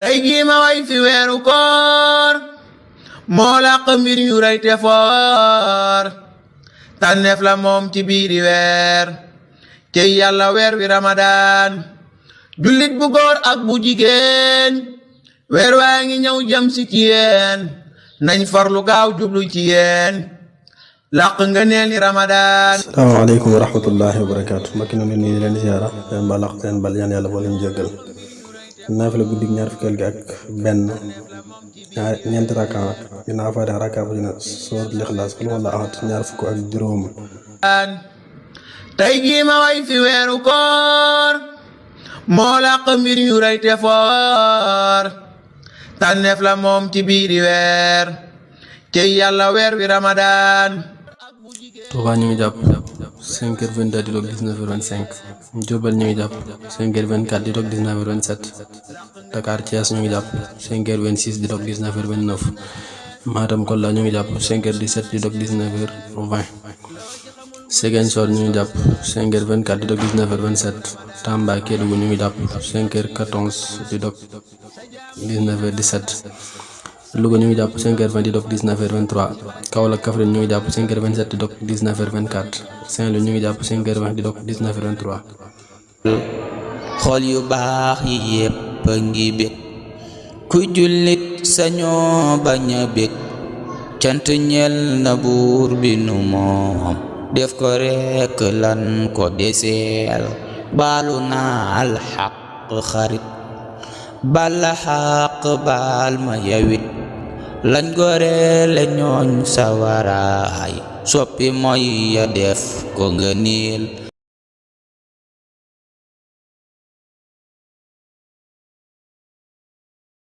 tey jii ma way fi weeru koor moo làq mbir yu rëy te foor tànneef la moom ci biiri weer cey yàlla weer wi ramadaan jullit bu góor ak bu jigéen weer waa ngi ñëw jëm si ci yéen nañ farlu gaaw jublu ci yéen làq nga neel ni ramadaan. asalaamaaleykum wa rahmatullahi wa barakaatu. mbokki noonu nii leen ziyaara leen ba làq leen bal yaan yàlla boo leen jéggal naafila guddig ñaar fukkeel gi ak benn ñeenti rakka ginnaaw faatiha rakka bu dina sóoratul Ixlaas qul huwallaahu ahad ñaar fukk ak juróom. tey jii ma way fi weeru koor moo làq mbir yu rëy te foor tànneef la moom ci biiri weer cey yàlla weer wi ramadaan. Touba ñu ngi jàpp 5h22 di doog 19h25 Diourbel ñu ngi jàpp 5h24 di doog 19h27 Dakar Thiès ñu ngi jàpp 5h26 di doog 19h29 Matam Kolda ñu ngi jàpp 5h17 di doog 19h20 Ziguinchor ñu ngi jàpp 5h24 di doog 19h27 Tamba Kédougou ñu ngi jàpp 5h14 di doog 19h17 Louga ñu ngi jàpp 5h20 di doog 19h23 Kaolack Kaffrine ñu ngi jàpp 5h27 di doog 19h24 Saint-Louis ñu ngi jàpp 5h20 di doog 19h23. xol yu baax yi yépp a ngi bég ku jullit sañoo bañ a bég cant ñel na buur bi nu moom def ko rekk lan ko deseel baalu naa alxaq xarit bala xaq baal ma yawit lañ goreele ñooñ sawaraay soppi mooy ya def ko nga niil